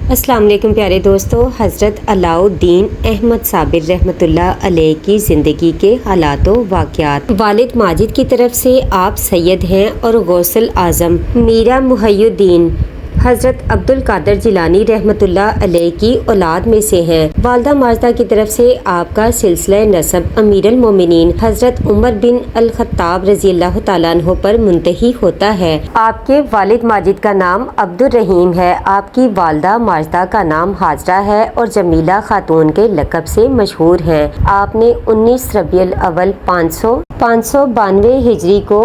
السلام علیکم پیارے دوستو، حضرت علاؤالدین احمد صابر رحمۃ اللہ علیہ کی زندگی کے حالات و واقعات۔ والد ماجد کی طرف سے آپ سید ہیں اور غوث الاعظم میرا محی الدین حضرت عبد القادر جیلانی رحمۃ اللہ علیہ کی اولاد میں سے ہیں۔ والدہ ماجدہ کی طرف سے آپ کا سلسلہ نسب امیر المومنین حضرت عمر بن الخطاب رضی اللہ تعالیٰ عنہ پر منتہی ہوتا ہے۔ آپ کے والد ماجد کا نام عبد الرحیم ہے، آپ کی والدہ ماجدہ کا نام ہاجرہ ہے اور جمیلہ خاتون کے لقب سے مشہور ہیں۔ آپ نے 19 ربیع الاول 592 ہجری کو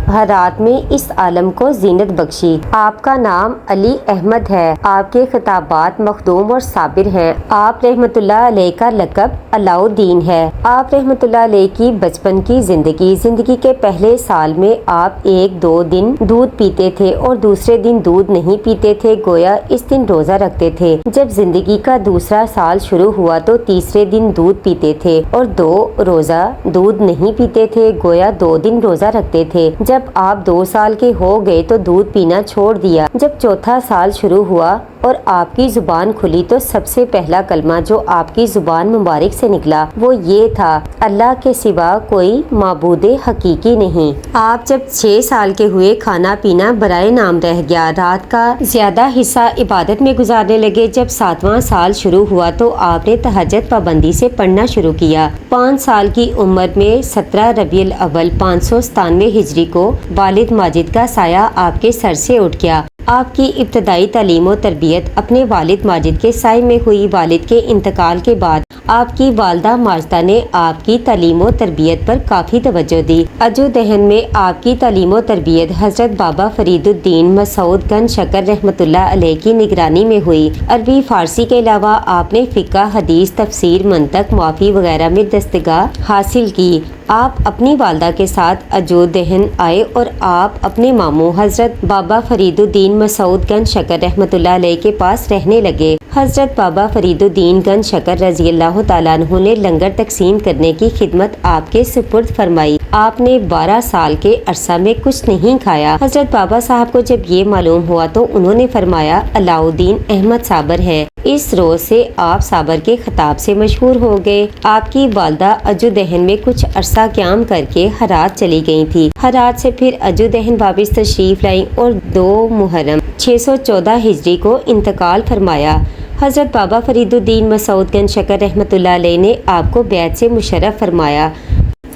ہرات میں اس عالم کو زینت بخشی۔ آپ کا نام علی احمد ہے۔ آپ کے خطابات مخدوم اور صابر ہیں۔ آپ رحمت اللہ علیہ کا لقب علاؤالدین ہے۔ آپ رحمت اللہ علیہ کی بچپن کی زندگی کے پہلے سال میں آپ 1-2 دن دودھ پیتے تھے اور دوسرے دن دودھ نہیں پیتے تھے، گویا اس دن روزہ رکھتے تھے۔ جب زندگی کا دوسرا سال شروع ہوا تو تیسرے دن دودھ پیتے تھے اور 2 روزہ دودھ نہیں پیتے تھے، گویا 2 دن روزہ رکھتے تھے۔ جب آپ 2 سال کے ہو گئے تو دودھ پینا چھوڑ دیا۔ جب چوتھا سال شروع ہوا اور آپ کی زبان کھلی تو سب سے پہلا کلمہ جو آپ کی زبان مبارک سے نکلا وہ یہ تھا، اللہ کے سوا کوئی معبود حقیقی نہیں۔ آپ جب 6 سال کے ہوئے کھانا پینا برائے نام رہ گیا، رات کا زیادہ حصہ عبادت میں گزارنے لگے۔ جب 7واں سال شروع ہوا تو آپ نے تہجد پابندی سے پڑھنا شروع کیا۔ 5 سال کی عمر میں 17 ربیع الاول 597 ہجری کو والد ماجد کا سایہ آپ کے سر سے اٹھ گیا۔ آپ کی ابتدائی تعلیم و تربیت اپنے والد ماجد کے سائے میں ہوئی۔ والد کے انتقال کے بعد آپ کی والدہ ماجدہ نے آپ کی تعلیم و تربیت پر کافی توجہ دی۔ عجودہن میں آپ کی تعلیم و تربیت حضرت بابا فرید الدین مسعود گنج شکر رحمۃ اللہ علیہ کی نگرانی میں ہوئی۔ عربی فارسی کے علاوہ آپ نے فقہ، حدیث، تفسیر، منطق، موافی وغیرہ میں دستگاہ حاصل کی۔ آپ اپنی والدہ کے ساتھ عجودہن آئے اور آپ اپنے ماموں حضرت بابا فرید الدین مسعود گنج شکر رحمۃ اللہ علیہ کے پاس رہنے لگے۔ حضرت بابا فرید الدین گنج شکر رضی اللہ تعالیٰ عنہ نے لنگر تقسیم کرنے کی خدمت آپ کے سپرد فرمائی۔ آپ نے 12 سال کے عرصہ میں کچھ نہیں کھایا۔ حضرت بابا صاحب کو جب یہ معلوم ہوا تو انہوں نے فرمایا، علاؤالدین احمد صابر ہیں۔ اس روز سے آپ صابر کے خطاب سے مشہور ہو گئے۔ آپ کی والدہ عجودہن میں کچھ عرصہ قیام کر کے ہرات چلی گئی تھی۔ ہرات سے پھر عجودہن واپس تشریف لائیں اور 2 محرم 614 ہجری کو انتقال فرمایا۔ حضرت بابا فرید الدین مسعود گنج شکر رحمۃ اللہ علیہ نے آپ کو بیعت سے مشرف فرمایا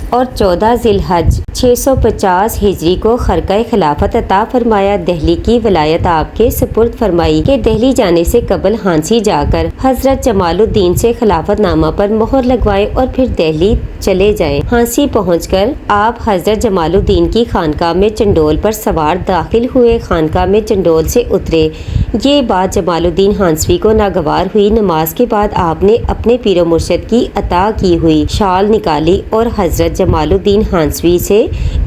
اور 14 ذی الحج 650 ہجری کو خرقہ خلافت عطا فرمایا۔ دہلی کی ولایت آپ کے سپرد فرمائی کہ دہلی جانے سے قبل ہانسی جا کر حضرت جمال الدین سے خلافت نامہ پر مہر لگوائیں اور پھر دہلی چلے جائیں۔ ہانسی پہنچ کر آپ حضرت جمال الدین کی خانقاہ میں چنڈول پر سوار داخل ہوئے، خانقاہ میں چنڈول سے اترے۔ یہ بات جمال الدین ہانسوی کو ناگوار ہوئی۔ نماز کے بعد آپ نے اپنے پیر و مرشد کی عطا کی ہوئی شال نکالی اور حضرت جمال الدین ہانسوی سے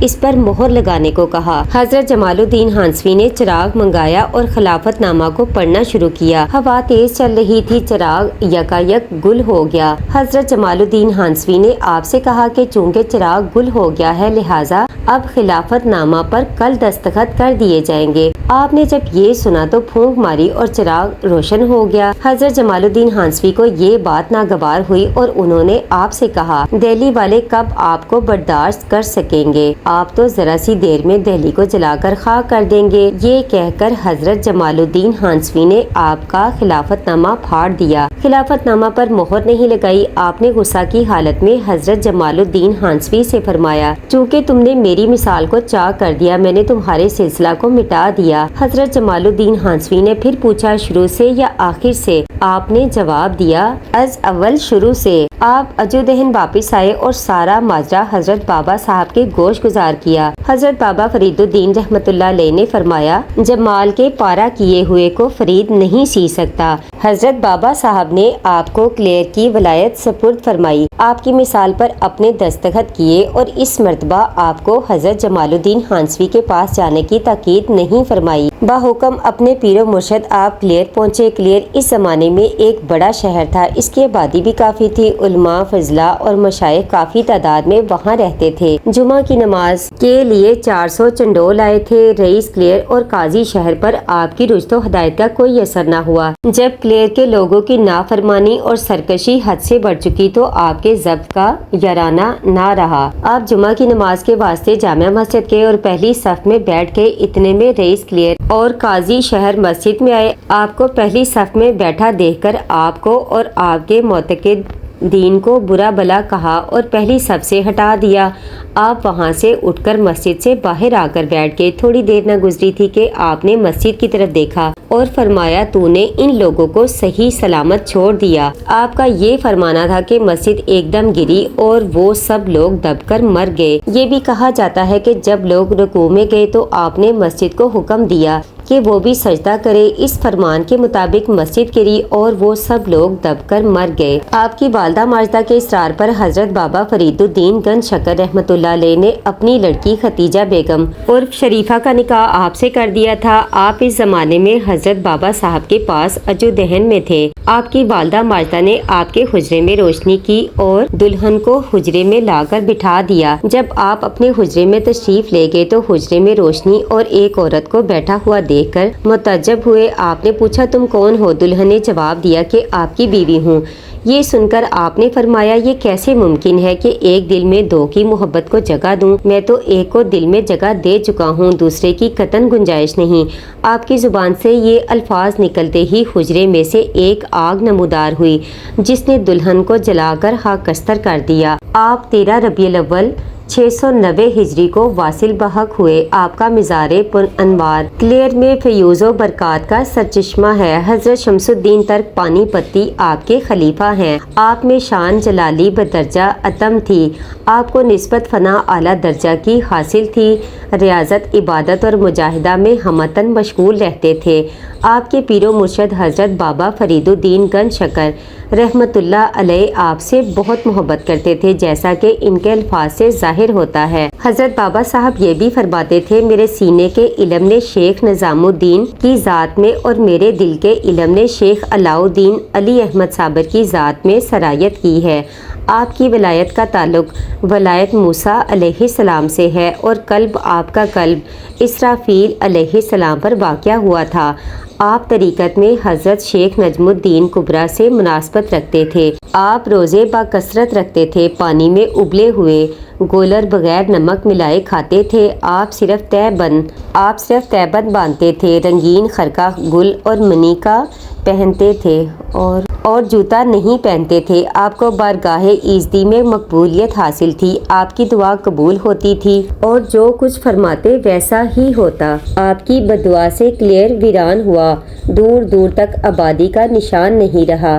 اس پر مہر لگانے کو کہا۔ حضرت جمال الدین ہانسوی نے چراغ منگایا اور خلافت نامہ کو پڑھنا شروع کیا۔ ہوا تیز چل رہی تھی، چراغ یکایک گل ہو گیا۔ حضرت جمال الدین ہانسوی نے آپ سے کہا کہ چونکہ چراغ گل ہو گیا ہے لہٰذا اب خلافت نامہ پر کل دستخط کر دیے جائیں گے۔ آپ نے جب یہ سنا تو پھونک ماری اور چراغ روشن ہو گیا۔ حضرت جمال الدین ہانسوی کو یہ بات ناگوار ہوئی اور انہوں نے آپ سے کہا، دہلی والے کب آپ کو برداشت کر سکیں گے؟ آپ تو ذرا سی دیر میں دہلی کو جلا کر خاک کر دیں گے۔ یہ کہہ کر حضرت جمال الدین ہانسوی نے آپ کا خلافت نامہ پھاڑ دیا۔ خلافت نامہ پر مہر نہیں لگائی۔ آپ نے غصہ کی حالت میں حضرت جمال الدین ہانسوی سے فرمایا، چونکہ تم نے میری مثال کو چاک کر دیا، میں نے تمہارے سلسلہ کو مٹا دیا۔ حضرت جمال الدین ہانسوی نے پھر پوچھا، شروع سے یا آخر سے؟ آپ نے جواب دیا، از اول شروع سے۔ آپ عجودہن واپس آئے اور سارا ماجرا حضرت بابا صاحب کے گوش گزار کیا۔ حضرت بابا فرید الدین رحمۃ اللہ علیہ نے فرمایا، جمال کے پارا کیے ہوئے کو فرید نہیں سی سکتا۔ حضرت بابا صاحب نے آپ کو کلیر کی ولایت سپرد فرمائی، آپ کی مثال پر اپنے دستخط کیے اور اس مرتبہ آپ کو حضرت جمال الدین ہانسوی کے پاس جانے کی تاکید نہیں فرمائی۔ باحکم اپنے پیر و مرشد آپ کلیر پہنچے۔ کلیر اس زمانے میں ایک بڑا شہر تھا، اس کی آبادی بھی کافی تھی، علماء فضلاء اور مشائخ کافی تعداد میں وہاں رہتے تھے۔ جمعہ کی نماز کے لیے 400 چنڈول آئے تھے۔ رئیس کلیر اور قاضی شہر پر آپ کی رشد و ہدایت کا کوئی اثر نہ ہوا۔ جب کلیر کے لوگوں کی نافرمانی اور سرکشی حد سے بڑھ چکی تو آپ کے ضبط کا یارانہ نہ رہا۔ آپ جمعہ کی نماز کے واسطے جامع مسجد گئے اور پہلی صف میں بیٹھ گئے۔ اتنے میں رئیس کلیر اور قاضی شہر مسجد میں آئے۔ آپ کو پہلی صف میں بیٹھا دیکھ کر آپ کو اور آپ کے معتقد دین کو برا بلا کہا اور پہلی صف سے ہٹا دیا۔ آپ وہاں سے اٹھ کر مسجد سے باہر آ کر بیٹھ گئے۔ تھوڑی دیر نہ گزری تھی کہ آپ نے مسجد کی طرف دیکھا اور فرمایا تو نے ان لوگوں کو صحیح سلامت چھوڑ دیا۔ آپ کا یہ فرمانا تھا کہ مسجد ایک دم گری اور وہ سب لوگ دب کر مر گئے۔ یہ بھی کہا جاتا ہے کہ جب لوگ رکوع میں گئے تو آپ نے مسجد کو حکم دیا کہ وہ بھی سجدہ کرے۔ اس فرمان کے مطابق مسجد گری اور وہ سب لوگ دب کر مر گئے۔ آپ کی والدہ ماجدہ کے اصرار پر حضرت بابا فرید الدین گنج شکر رحمۃ اللہ علیہ نے اپنی لڑکی ختیجہ بیگم عرف شریفہ کا نکاح آپ سے کر دیا تھا۔ آپ اس زمانے میں حضرت بابا صاحب کے پاس اجو دہن میں تھے۔ آپ کی والدہ ماجدہ نے آپ کے حجرے میں روشنی کی اور دلہن کو حجرے میں لا کر بٹھا دیا۔ جب آپ اپنے حجرے میں تشریف لے گئے تو حجرے میں روشنی اور ایک عورت کو بیٹھا ہوا دیکھ کر متعجب ہوئے۔ آپ نے پوچھا تم کون ہو؟ دلہن نے جواب دیا کہ آپ کی بیوی ہوں۔ یہ سن کر آپ نے فرمایا یہ کیسے ممکن ہے کہ ایک دل میں دو کی محبت کو جگہ دوں؟ میں تو ایک کو دل میں جگہ دے چکا ہوں، دوسرے کی قطعاً گنجائش نہیں۔ آپ کی زبان سے یہ الفاظ نکلتے ہی حجرے میں سے ایک آگ نمودار ہوئی جس نے دلہن کو جلا کر خاکستر کر دیا۔ آپ 13 ربیع الاول 690 ہجری کو واصل بحق ہوئے۔ آپ کا مزار پر انوار کلیر میں فیوز و برکات کا سرچشمہ ہے۔ حضرت شمس الدین ترک پانی پتی آپ کے خلیفہ ہیں۔ آپ میں شان جلالی بدرجہ اتم تھی۔ آپ کو نسبت فنا اعلیٰ درجہ کی حاصل تھی۔ ریاضت عبادت اور مجاہدہ میں ہمتاً مشغول رہتے تھے۔ آپ کے پیر و مرشد حضرت بابا فرید الدین گنج شکر رحمۃ اللہ علیہ آپ سے بہت محبت کرتے تھے، جیسا کہ ان کے الفاظ سے ظاہر ہوتا ہے۔ حضرت بابا صاحب یہ بھی فرماتے تھے میرے سینے کے علم نے شیخ نظام الدین کی ذات میں اور میرے دل کے علم نے شیخ علاء الدین علی احمد صابر کی ذات میں سرایت کی ہے۔ آپ کی ولایت کا تعلق ولایت موسیٰ علیہ السلام سے ہے اور قلب آپ کا قلب اسرافیل علیہ السلام پر واقع ہوا تھا۔ آپ طریقت میں حضرت شیخ نجم الدین کبریٰ سے مناسبت رکھتے تھے۔ آپ روزے باکثرت رکھتے تھے، پانی میں ابلے ہوئے گولر بغیر نمک ملائے کھاتے تھے۔ آپ صرف تہبند باندھتے تھے، رنگین خرقہ گل اور منی کا پہنتے تھے اور جوتا نہیں پہنتے تھے۔ آپ کو بارگاہ ایزدی میں مقبولیت حاصل تھی۔ آپ کی دعا قبول ہوتی تھی اور جو کچھ فرماتے ویسا ہی ہوتا۔ آپ کی بددعا سے کلیر ویران ہوا، دور دور تک آبادی کا نشان نہیں رہا۔